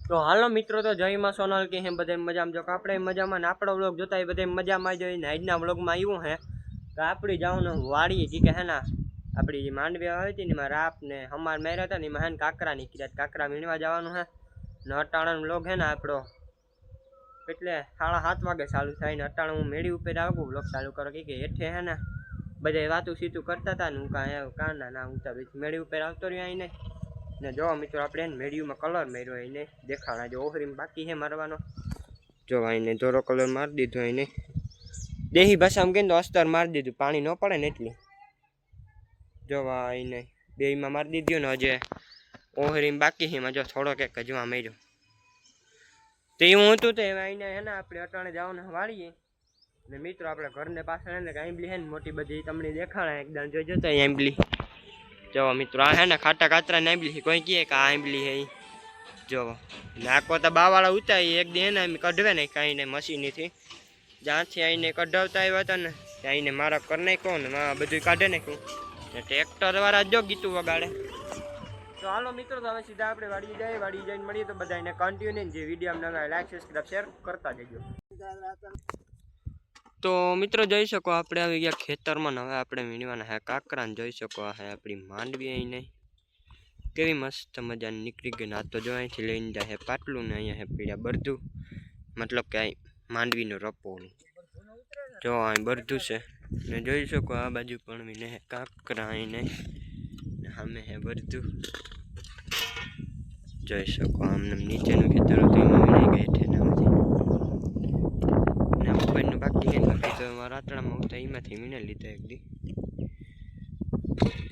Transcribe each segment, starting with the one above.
તો હાલો મિત્રો, તો જય માં સોનલ કે હે બધા મજામાં જો આપણે મજામાં ને આપણો વ્લોગ જોતા બધા મજામાં જોઈને આજના વ્લોગમાં આવ્યું હે તો આપણી જવાનું વાડી કે હે ને આપણી જે માંડવી આવી હતી ને એમાં રાપ ને હમાર મેરા હતા ને એમાં હે ને કાકરા નીકળ્યા, કાકરા વીણવા જવાનું હે ને અટાણાનો વ્લોગ હે ને આપણો એટલે 7:30 વાગે ચાલુ થાય ને અટાણે હું મેળી ઉપર આવું વ્લોગ ચાલુ કરો કે હેઠે હે ને બધા વાતું સીતું કરતા હતા ને હું કાંઈ ના હું તો મેળી ઉપર આવતો રહ્યો અહીં ને જો મિત્રો આપણે મેડિયુમાં કલર માર્યો એને દેખાણા જો ઓહરીમાં બાકી છે મારવાનો જો એને દોરો કલર મારી દીધો એને દેહી ભાષામાં કહીને તો અસ્તર મારી દીધું પાણી ન પડે ને એટલી જો એને બેમાં મારી દીધું ને હજે ઓહરીમાં બાકી છે એમાં જો થોડોક એક હજવા માર્યો તો એવું હતું તો એમાં એને હે ને આપણે અટાણે જવાનું વાળીએ ને મિત્રો આપણે ઘરને પાછળ હે ને આંબલી હે ને મોટી બધી તમને દેખાણા એકદમ જોઈ જતો આંબલી જો મિત્રો આ હે ને ખાટા કાતરા ને આંબલી કોઈ કહે કે આ આંબલી હે જો નાકો તો બાવાળા ઉતારી એક દી એને કઢવે ને કાંઈ ને મશીનથી જ્યાંથી આવીને કઢાવતા આવ્યા હતા ને ત્યાં આવીને મારા કરી નાખ્યો ને બધું કાઢે નાખ્યું ને ટ્રેક્ટર વાળા જો ગીતું વગાડે તો હાલો મિત્રો તો હવે સીધા આપણે વાડી જઈને મળીએ તો બધાને કન્ટિન્યુ જે વિડીયો અમને લાઈક સબસ્ક્રાઇબ શેર કરતા જજો તો મિત્રો જોઈ શકો આપણે આવી ગયા ખેતરમાં ને હવે આપણે વીણવાના હે કાકરાને જોઈ શકો આ હે આપણી માંડવી અહીં કેવી મસ્ત મજાની નીકળી ગઈ આ તો જો અહીંથી લઈને જાય પાટલું ને અહીંયા હે પીડા બરધું મતલબ કે અહીં માંડવીનું રપોનું જો અહીં બરધું છે ને જોઈ શકો આ બાજુ પણ વીને હે કાકરા અહીંને સામે હે બરધું જોઈ શકો આમને નીચેનું ખેતર હતું એમાં વીણાઈ ગઈ છે ને ઉપરનું બાકી હે બાકી તો રાતડામાં ઉતા એમાંથી વીણે લીધા એક દી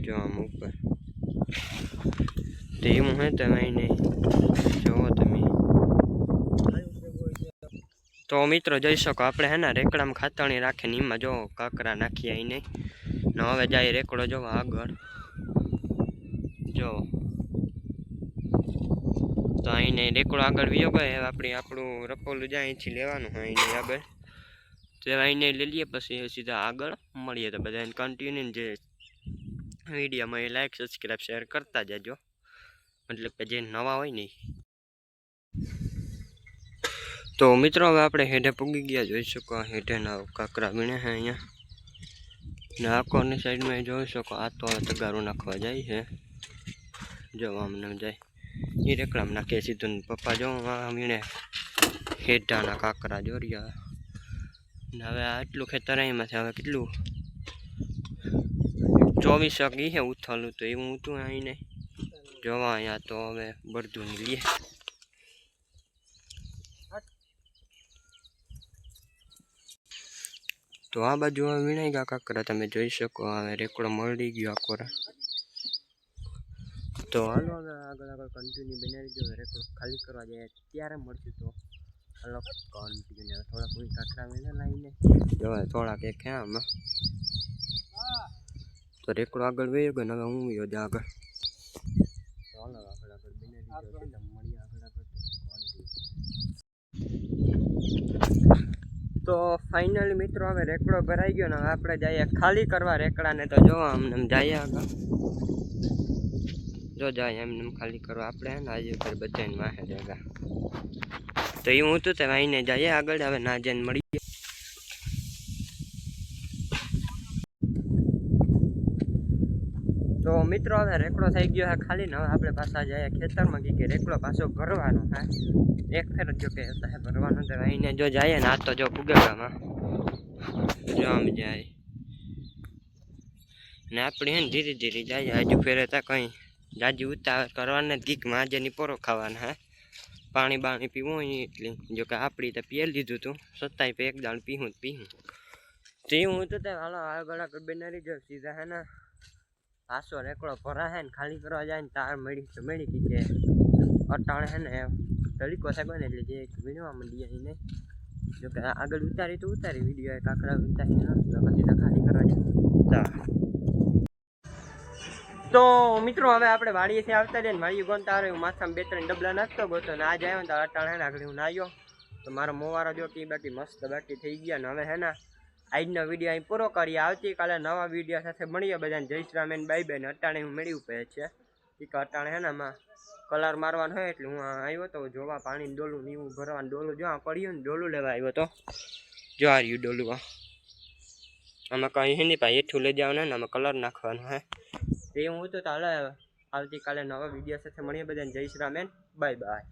જો આમ ઉપર તો એવું હે તમે એને જોવો તમે તો મિત્રો જોઈ શકો આપણે હે ને રેકડામાં ખાતણી રાખીને એમાં જો કાકરા નાખીએ એને ને હવે જાય રેકડો જોવા આગળ જો તો અહીંને રેકડો આગળ વિયો ગયો આપણું રપોલું જાય અહીંથી લેવાનું હોય એને આગળ તો અહીંને લઈ લઈએ પછી સીધા આગળ મળીએ તો બધાને કન્ટિન્યુ જે વિડીયોમાં એ લાઈક સબસ્ક્રાઈબ શેર કરતા જજો મતલબ કે જે નવા હોય ને તો મિત્રો હવે આપણે હેઠે પૂગી ગયા જોઈ શકો હેઠેના કાકરા વીણે છે અહીંયા ને આકોરની સાઈડમાં જોઈ શકો આ તો હવે તગારું નાખવા જાય છે જો આમને જાય એ રેકડામાં નાખીએ સીધું પપ્પા જો વીણે હેઠાના કાકરા જોરિયા ને હવે આટલું ખેતર અહીંમાંથી હવે કેટલું 24 ઈ છે ઉથલું તો એવું ઊંટું આવીને જોવા અહીંયા તો હવે બરધું લઈએ તો આ બાજુ હવે વીણાઈ ગયા કાકરા તમે જોઈ શકો હવે રેકડો મળી ગયો આકોરા તો હાલો હવે આગળ કન્ટિન્યુ બનાવી દો રેકડો ખાલી કરવા જાય ત્યારે મળશું તો હાલો કન્ટિન્યુ થોડાક કોઈ કાકરા વીણે લાવીને જો થોડાક એક હે આમાં તો રેકડો આગળ વયો ગયો ને હવે હું વયો જા આગળ ચાલો આગળ બનાવી દો મળીએ આગળ તો ફાઇનલી મિત્રો હવે રેકડો ભરાઈ ગયો ને હવે આપણે જઈએ ખાલી કરવા રેકડાને તો જો અમને જઈએ આગળ જો જાય એમને ખાલી કરવા આપણે હે ને આજે ઉપર બધાને વાહે જગા તો એવું હતું તે આવીને જઈએ આગળ હવે ના જઈને મળીએ તો મિત્રો હવે રેકડો થઈ ગયો હે ખાલી ને હવે આપણે પાછા જઈએ ખેતરમાં કે રેકડો પાછો ભરવાનો હે એક ફેર જો કે ભરવાનો તો આવીને જો જાય ને આ તો જો પુગેગામાં જો આમ જાય ને આપણે હે ને ધીરે ધીરે જાય હજુ ફેરે તા કંઈ જાજી ઉતાવળ કરવાના ગીકમાં આજે ની પોરો ખાવાના હે પાણી બાણી પીવું હોય એટલી જો કે આપણી તો પીએ લીધું હતું સત્તાઈ એક દાણ પીવું તો એવું હતું તે હાલો આગળ આગળ બનાવી જો સીધા હે ને પાછો રેકડો ભરા હે ને ખાલી કરવા જાય ને તાર મળી કે અટાણે હે ને તરીકો થાય ને એટલે જે વીણવા માંડીએ એને જો કે આગળ ઉતારી તો ઉતારી વિડીયો કાકરા ઉતારી પછી ખાલી કરવા જાય તો મિત્રો હવે આપણે વાડીએથી આવતા રહીએ ને વાડીએ ગોનતા આવે હું માથામાં 2-3 ડબલા નાખતો ગયો ને આજે આવ્યો ને તો અટાણે હે ને આગળ હું નાહ્યો તો મારો મોવારો જો કે બાકી મસ્ત બાકી થઈ ગયા ને હવે હે ને આજનો વિડીયો અહીં પૂરો કરીએ આવતીકાલે નવા વિડીયો સાથે મળીએ બધાને જય શ્રી રામ બાય બાય ને અટાણે હું મેળવી પડે છે કે અટાણે હે ને આમાં કલર મારવાનો હોય એટલે હું આવ્યો તો જોવા પાણી ડોલું ને એવું ભરવાનું ડોલું જો પડ્યું ને ડોલું લેવા આવ્યો તો જો આ રહ્યું ડોલું આમાં કંઈ હે નહીં ભાઈ હેઠું લઈ જવાનું ને આમાં કલર નાખવાનો હે તે હું તો હાલે આવતીકાલે નવા વિડીયો સાથે મળીએ બધાને જય શ્રી રામ બાય બાય.